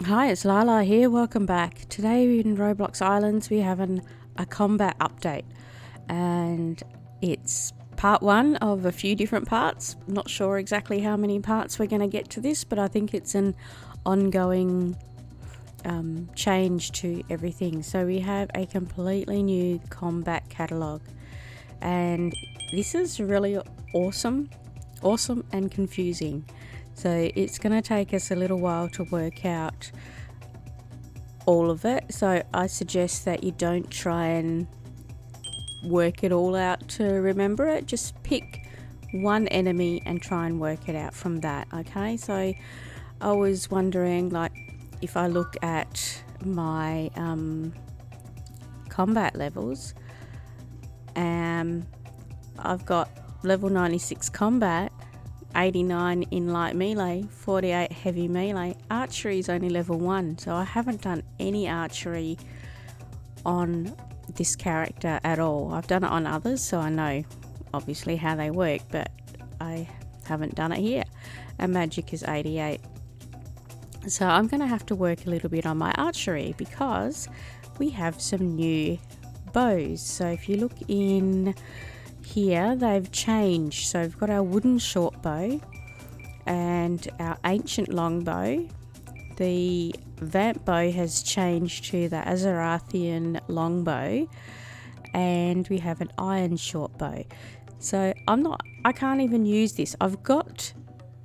Hi, it's Lala here. Welcome back. Today in Roblox Islands we have a combat update, and it's part one of a few different parts. Not sure exactly how many parts we're going to get to this, but I think it's an ongoing change to everything. So we have a completely new combat catalog, and this is really awesome and confusing. So it's going to take us a little while to work out all of it. So I suggest that you don't try and work it all out to remember it. Just pick one enemy and try and work it out from that. Okay, so I was wondering, like, if I look at my combat levels, I've got level 96 combat, 89 in light melee, 48 heavy melee. Archery is only level 1, so I haven't done any archery on this character at all. I've done it on others, so I know obviously how they work, but I haven't done it here. And magic is 88. So I'm going to have to work a little bit on my archery because we have some new bows. So if you look in here, they've changed. So we've got our wooden short bow and our ancient long bow. The vamp bow has changed to the Azarathian long bow, and we have an iron short bow. So I can't even use this. I've got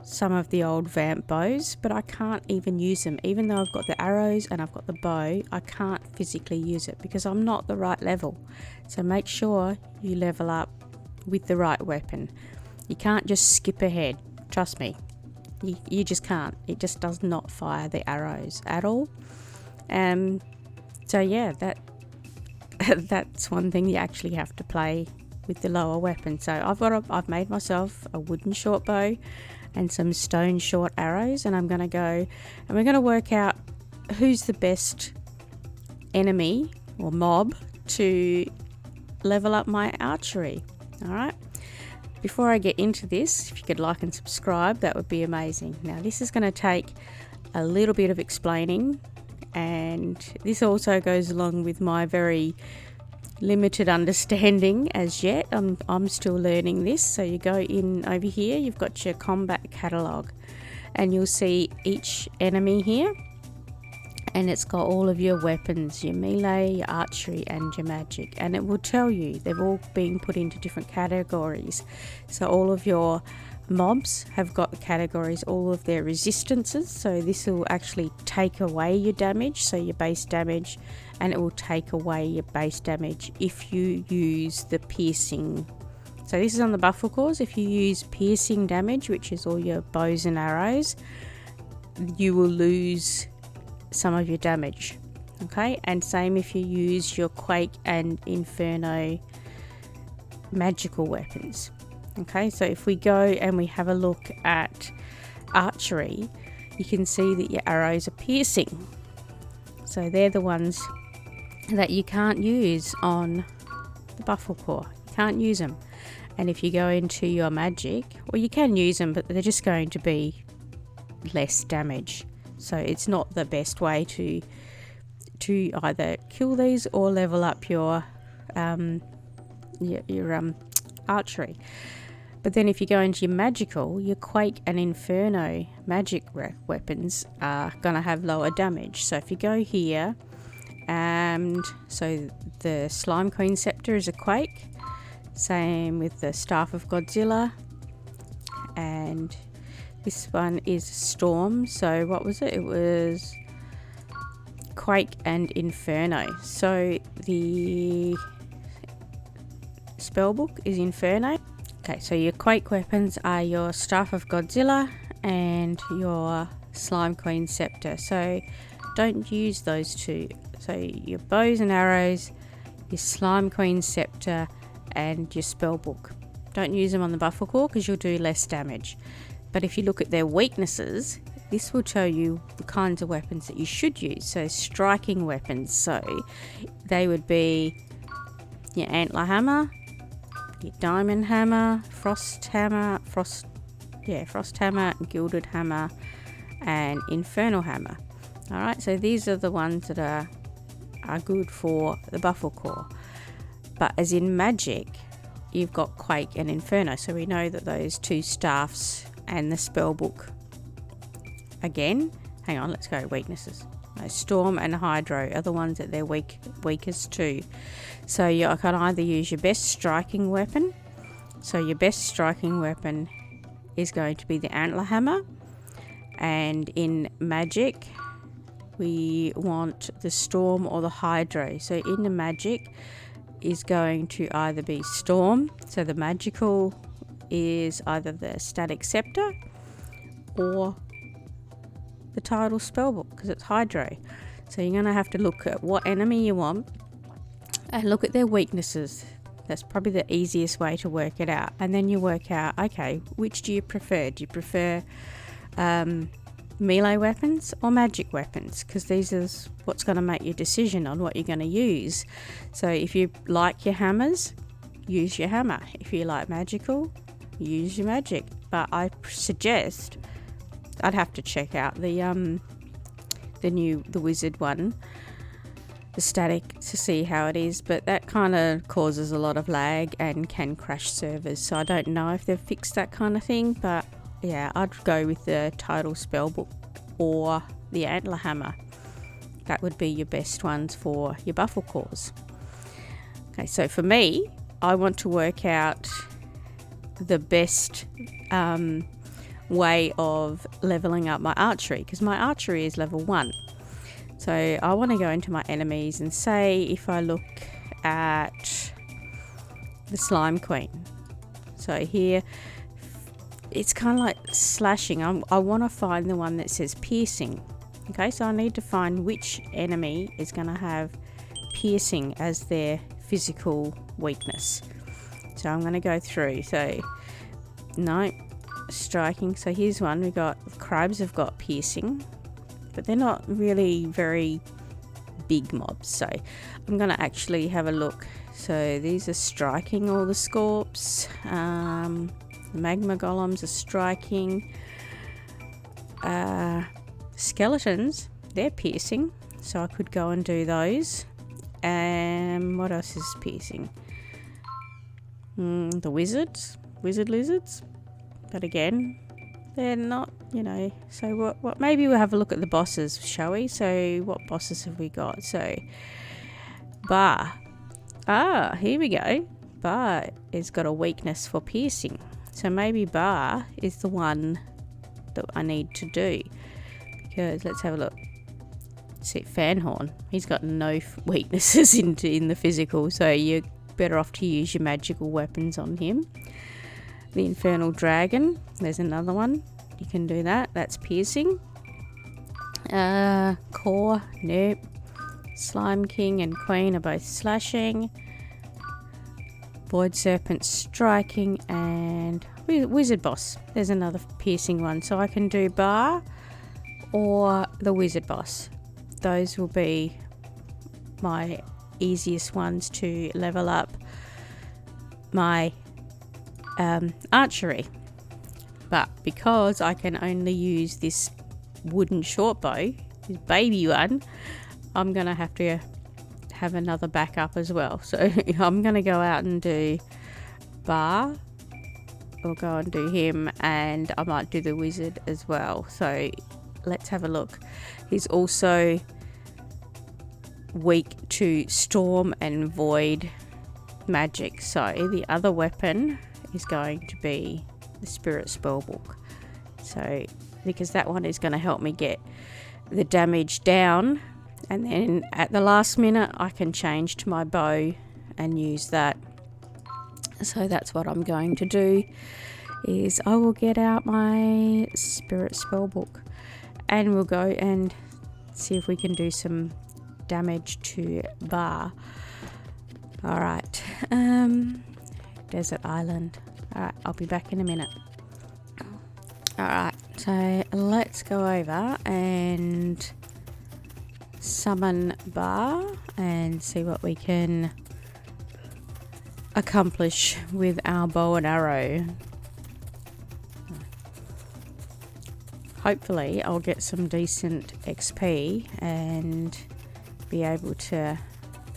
some of the old vamp bows, but I can't even use them. Even though I've got the arrows and I've got the bow, I can't physically use it because I'm not the right level. So make sure you level up with the right weapon. You can't just skip ahead. Trust me. You just can't. It just does not fire the arrows at all. So yeah, that's one thing. You actually have to play with the lower weapon. So I've made myself a wooden short bow and some stone short arrows, and I'm going to go and we're going to work out who's the best enemy or mob to level up my archery. All right. Before I get into this, if you could like and subscribe, that would be amazing. Now, this is going to take a little bit of explaining, and this also goes along with my very limited understanding as yet. I'm still learning this. So you go in over here, you've got your combat catalog, and you'll see each enemy here, and it's got all of your weapons, your melee, your archery, and your magic, and it will tell you they've all been put into different categories. So all of your mobs have got categories, all of their resistances. So this will actually take away your damage, so your base damage, and it will take away your base damage if you use the piercing. So this is on the buffle cores. If you use piercing damage, which is all your bows and arrows, you will lose some of your damage. Okay, and same if you use your quake and inferno magical weapons. Okay, so if we go and we have a look at archery, you can see that your arrows are piercing. So they're the ones that you can't use on the buffle core. You can't use them. And if you go into your magic, well, you can use them, but they're just going to be less damage. So it's not the best way to either kill these or level up your archery. But then if you go into your magical, your quake and inferno magic weapons are going to have lower damage. So if you go here, so the Slime Queen Scepter is a quake. Same with the Staff of Godzilla. And this one is Storm. So what was it? It was Quake and Inferno. So the spellbook is Inferno. Okay, so your Quake weapons are your Staff of Godzilla and your Slime Queen Scepter. So don't use those two. So your bows and arrows, your Slime Queen Scepter, and your spellbook. Don't use them on the buffle core because you'll do less damage. But if you look at their weaknesses, this will tell you the kinds of weapons that you should use. So striking weapons. So they would be your antler hammer, your diamond hammer, frost hammer, gilded hammer, and infernal hammer. Alright, so these are the ones that are good for the Bufflecore. But as in Magic, you've got Quake and Inferno, so we know that those two staffs and the spellbook. Again, hang on, let's go weaknesses. No, Storm and Hydro are the ones that they're weakest to. So you can either use your best striking weapon. So your best striking weapon is going to be the Antler Hammer. And in Magic, we want the Storm or the Hydro. So in the Magic is going to either be Storm. So the magical is either the Static Scepter or the Tidal Spellbook, because it's Hydro. So you're going to have to look at what enemy you want and look at their weaknesses. That's probably the easiest way to work it out. And then you work out, okay, which do you prefer? Do you prefer melee weapons or magic weapons? Because these is what's going to make your decision on what you're going to use. So if you like your hammers, use your hammer. If you like magical, use your magic. But I suggest, I'd have to check out the wizard one, the static, to see how it is, but that kind of causes a lot of lag and can crash servers, so I don't know if they've fixed that kind of thing. But yeah, I'd go with the Tidal Spellbook or the Antler Hammer. That would be your best ones for your Bufflecores. Okay, so for me, I want to work out the best way of leveling up my archery, because my archery is level 1. So I want to go into my enemies and say if I look at the Slime Queen. So here it's kind of like slashing. I want to find the one that says piercing. Okay, so I need to find which enemy is going to have piercing as their physical weakness. So I'm going to go through. So no, striking. So here's one. We got crabs have got piercing, but they're not really very big mobs. So I'm going to actually have a look. So these are striking, all the Scorps. The Magma Golems are striking. Skeletons, they're piercing. So I could go and do those. And what else is piercing? The wizards, wizard lizards. But again, they're not, so what maybe we'll have a look at the bosses, shall we? So what bosses have we got? So Bar, here we go. Bar has got a weakness for piercing, so maybe Bar is the one that I need to do, because let's have a look. See, Fanhorn, he's got no weaknesses in the physical, so you're better off to use your magical weapons on him. The Infernal Dragon, there's another one. You can do that. That's piercing. Core, nope. Slime King and Queen are both slashing. Void Serpent striking, and Wizard Boss. There's another piercing one. So I can do Bar or the Wizard Boss. Those will be my easiest ones to level up my archery. But because I can only use this wooden short bow, this baby one, I'm gonna have to have another backup as well. So I'm gonna go out and do Bar, or go and do him, and I might do the wizard as well. So let's have a look. He's also weak to storm and void magic, so the other weapon is going to be the Spirit Spellbook. So because that one is going to help me get the damage down, and then at the last minute I can change to my bow and use that. So that's what I'm going to do, is I will get out my Spirit Spellbook and we'll go and see if we can do some damage to Bar. Alright, Desert Island. Alright, I'll be back in a minute. Alright, so let's go over and summon Bar and see what we can accomplish with our bow and arrow. hopefully I'll get some decent XP and be able to,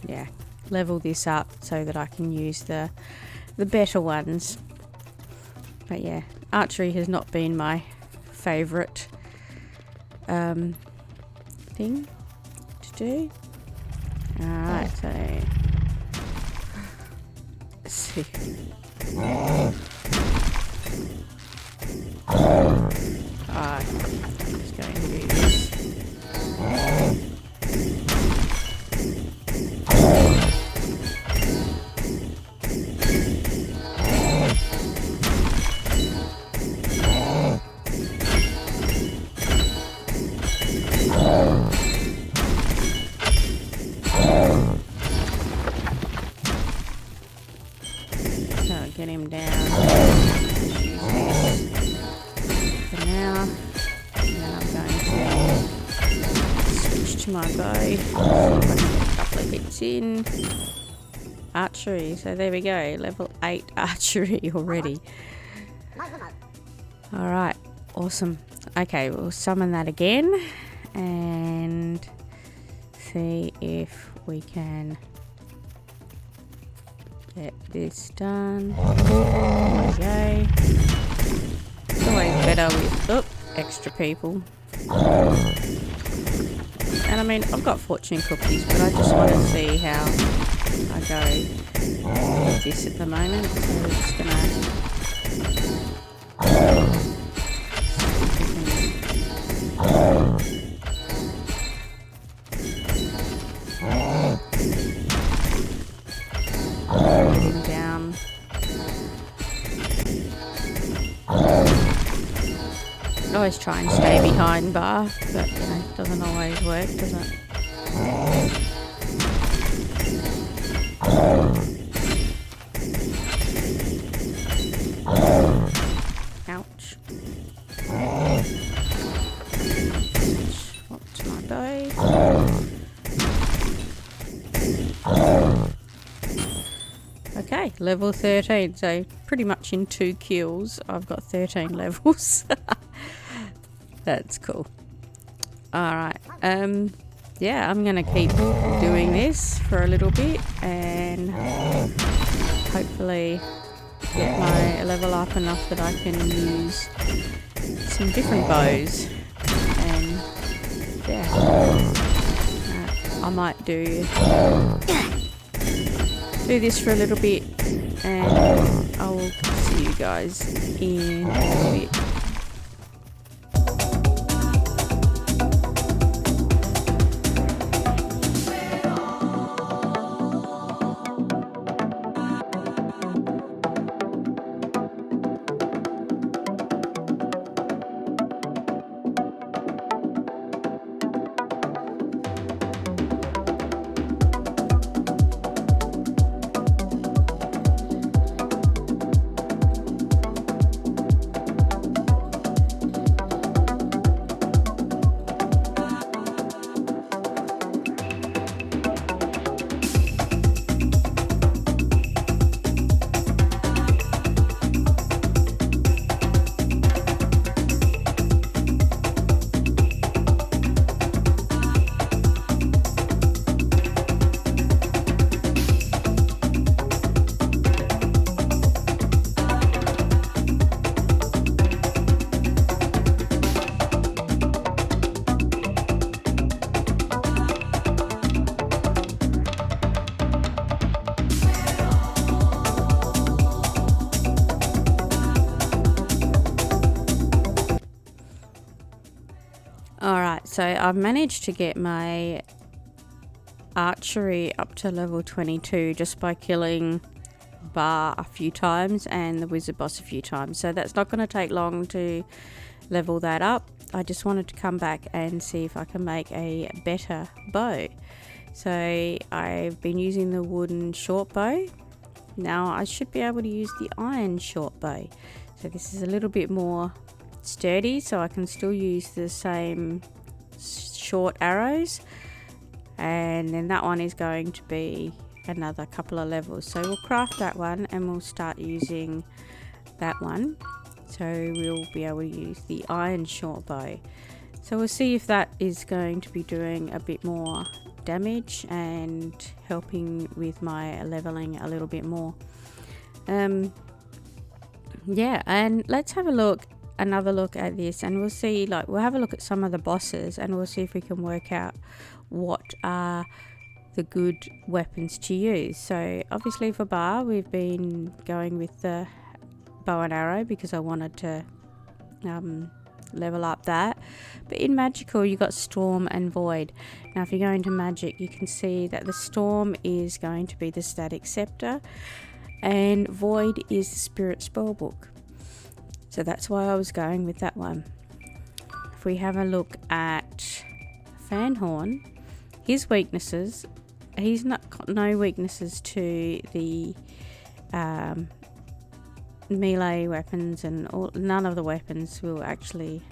yeah, level this up so that I can use the better ones. But yeah, archery has not been my favorite thing to do. Alright, so let's see. Just going to do this. So get him down. For now. And then I'm going to switch to my bow. See if I can get a couple of hits in. Archery. So there we go. Level 8 archery already. Alright. Awesome. Okay, we'll summon that again. And see if we can get this done. There we go. It's always better with extra people. And I mean, I've got fortune cookies, but I just want to see how I go with this at the moment. So we're just gonna down. I always try and stay behind bar, but you know, it doesn't always work, does it? Ouch. Swap to my bow. Okay, level 13, so pretty much in 2 kills I've got 13 levels. That's cool. Alright, yeah, I'm gonna keep doing this for a little bit and hopefully get my level up enough that I can use some different bows. And yeah, I might do this for a little bit, and I will see you guys in a little bit. Alright, so I've managed to get my archery up to level 22 just by killing Bar a few times and the wizard boss a few times. So that's not going to take long to level that up. I just wanted to come back and see if I can make a better bow. So I've been using the wooden short bow. Now I should be able to use the iron short bow. So this is a little bit more sturdy, so I can still use the same short arrows, and then that one is going to be another couple of levels. So we'll craft that one and we'll start using that one. So we'll be able to use the iron short bow. So we'll see if that is going to be doing a bit more damage and helping with my leveling a little bit more. Yeah, and let's have another look at this, and we'll see, like, we'll have a look at some of the bosses, and we'll see if we can work out what are the good weapons to use. So obviously for Bar, we've been going with the bow and arrow because I wanted to level up that. But in magical, you got Storm and Void. Now if you go into magic, you can see that the Storm is going to be the Static Scepter and Void is the Spirit Spellbook. So that's why I was going with that one. If we have a look at Fanhorn, his weaknesses, he's not got no weaknesses to the melee weapons, and none of the weapons will actually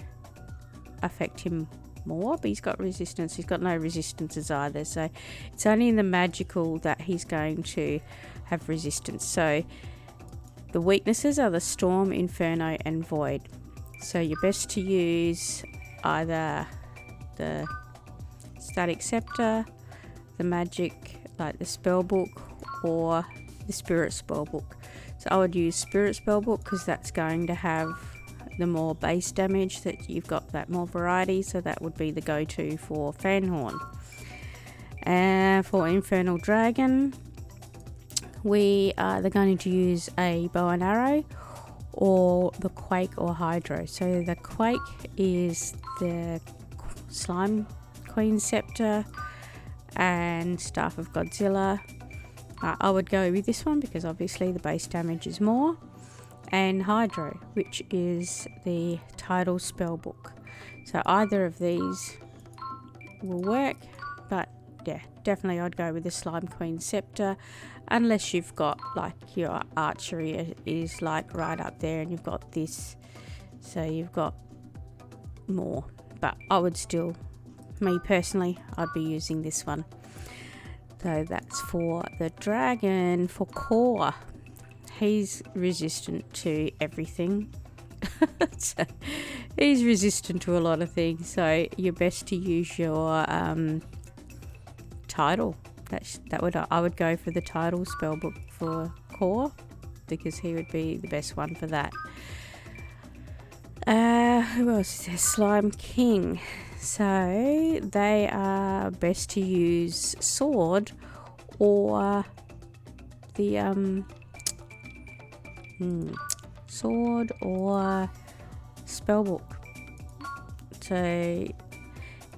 affect him more, but he's got resistance. He's got no resistances either, so it's only in the magical that he's going to have resistance. So the weaknesses are the Storm, Inferno and Void. So you're best to use either the Static Scepter, the magic like the Spellbook, or the Spirit Spellbook. So I would use Spirit Spellbook because that's going to have the more base damage, that you've got that more variety, so that would be the go-to for Fanhorn. And for Infernal Dragon, we are either going to use a bow and arrow or the Quake or Hydro. So the Quake is the Slime Queen Scepter and Staff of Godzilla. I would go with this one because obviously the base damage is more. And Hydro, which is the Tidal Spellbook. So either of these will work, but yeah, definitely I'd go with the Slime Queen Scepter, unless you've got like your archery is like right up there and you've got this, so you've got more. But I would still, me personally, I'd be using this one. So that's for the dragon. For Core, he's resistant to everything. So he's resistant to a lot of things, so you're best to use your Tidal. I would go for the Tidal Spellbook for Core because he would be the best one for that. Who else is there? Slime King. So they are best to use Sword or the Sword or Spellbook. So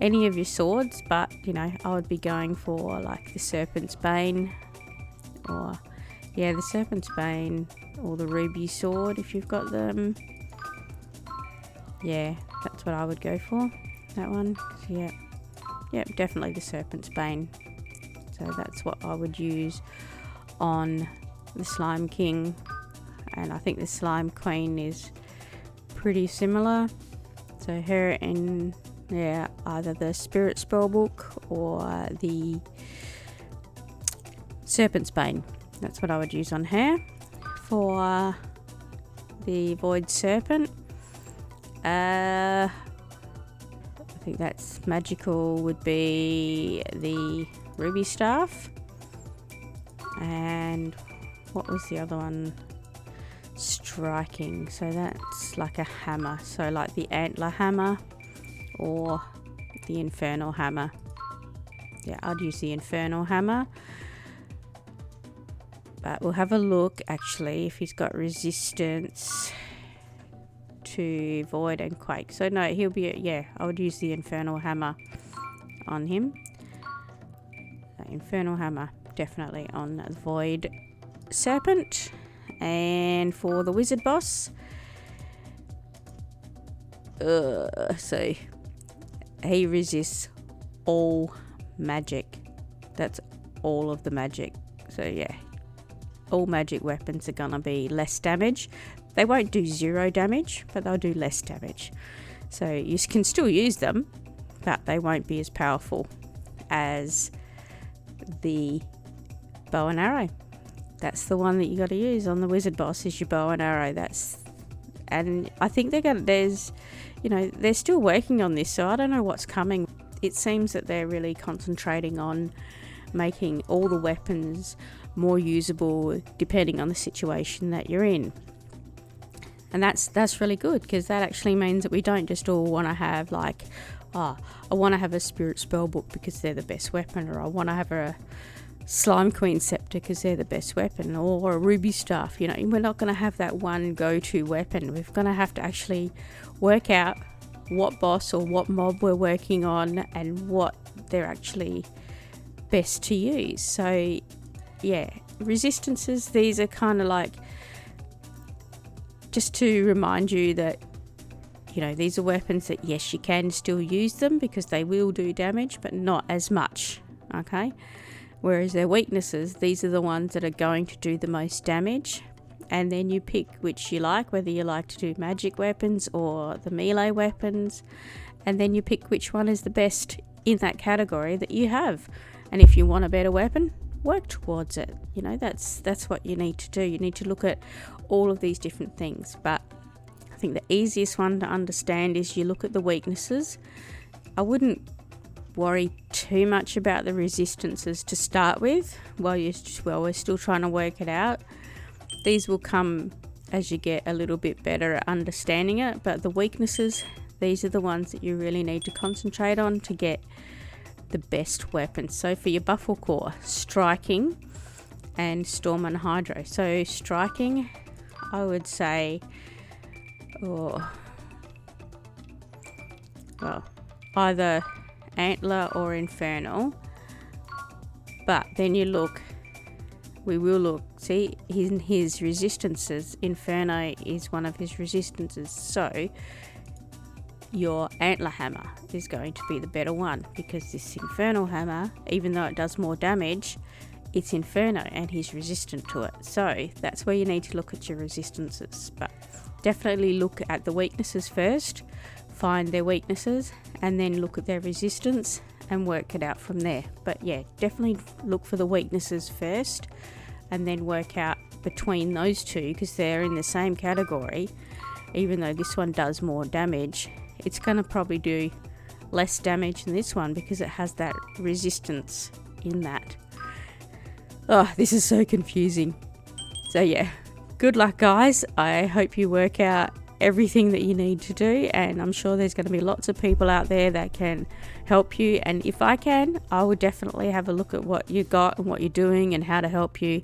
any of your swords, but you know, I would be going for like the Serpent's Bane, or yeah, the Serpent's Bane or the Ruby Sword if you've got them. Yeah, that's what I would go for, that one. So yeah, definitely the Serpent's Bane. So that's what I would use on the Slime King, and I think the Slime Queen is pretty similar. So her and either the Spirit Spellbook or the Serpent's Bane. That's what I would use on her. For the Void Serpent, I think that's magical would be the Ruby Staff. And what was the other one? Striking. So that's like a hammer. So like the Antler Hammer or the Infernal Hammer. Yeah, I'd use the Infernal Hammer. But we'll have a look actually if he's got resistance to Void and Quake. So no, he'll be, I would use the Infernal Hammer on him. Infernal Hammer definitely on the Void Serpent. And for the Wizard Boss, so he resists all magic. That's all of the magic. So yeah, all magic weapons are gonna be less damage. They won't do 0 damage, but they'll do less damage. So you can still use them, but they won't be as powerful as the bow and arrow. That's the one that you got to use on the Wizard Boss, is your bow and arrow. That's and I think they're still working on this, so I don't know what's coming. It seems that they're really concentrating on making all the weapons more usable depending on the situation that you're in. And that's really good, because that actually means that we don't just all want to have like, I want to have a Spirit Spellbook because they're the best weapon, or I want to have a Slime Queen Scepter because they're the best weapon, or a Ruby Staff. We're not going to have that one go-to weapon. We're going to have to actually work out what boss or what mob we're working on and what they're actually best to use. So yeah, resistances, these are kind of like just to remind you that these are weapons that, yes, you can still use them because they will do damage, but not as much, okay? Whereas their weaknesses, these are the ones that are going to do the most damage. And then you pick which you like, whether you like to do magic weapons or the melee weapons, and then you pick which one is the best in that category that you have. And if you want a better weapon, work towards it. That's what you need to do. You need to look at all of these different things. But I think the easiest one to understand is you look at the weaknesses. I wouldn't worry too much about the resistances to start with while we're still trying to work it out. These will come as you get a little bit better at understanding it, but the weaknesses, these are the ones that you really need to concentrate on to get the best weapons. So for your Buffle Core, Striking and Storm and Hydro. So Striking, I would say, either Antler or Infernal. But then we will look, see, in his resistances, Inferno is one of his resistances. So your Antler Hammer is going to be the better one, because this Infernal Hammer, even though it does more damage, it's Inferno and he's resistant to it. So that's where you need to look at your resistances. But definitely look at the weaknesses first, find their weaknesses, and then look at their resistance and work it out from there. But yeah, definitely look for the weaknesses first and then work out between those two, because they're in the same category. Even though this one does more damage, it's going to probably do less damage than this one because it has that resistance in that. Oh, this is so confusing. So yeah, good luck guys. I hope you work out everything that you need to do, and I'm sure there's going to be lots of people out there that can help you, and if I can, I would definitely have a look at what you got and what you're doing and how to help you.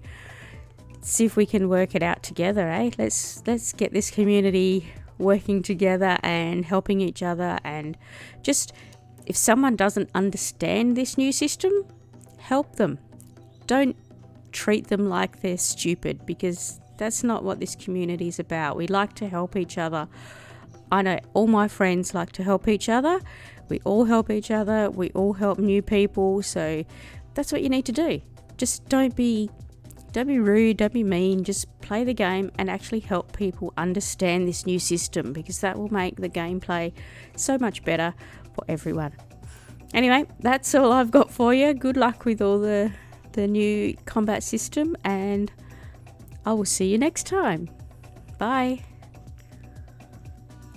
See if we can work it out together, eh? Let's get this community working together and helping each other. And just, if someone doesn't understand this new system, help them. Don't treat them like they're stupid, because that's not what this community is about. We like to help each other. I know all my friends like to help each other. We all help each other. We all help new people. So that's what you need to do. Just don't be rude, don't be mean. Just play the game and actually help people understand this new system, because that will make the gameplay so much better for everyone. Anyway, that's all I've got for you. Good luck with all the new combat system, and I will see you next time. Bye.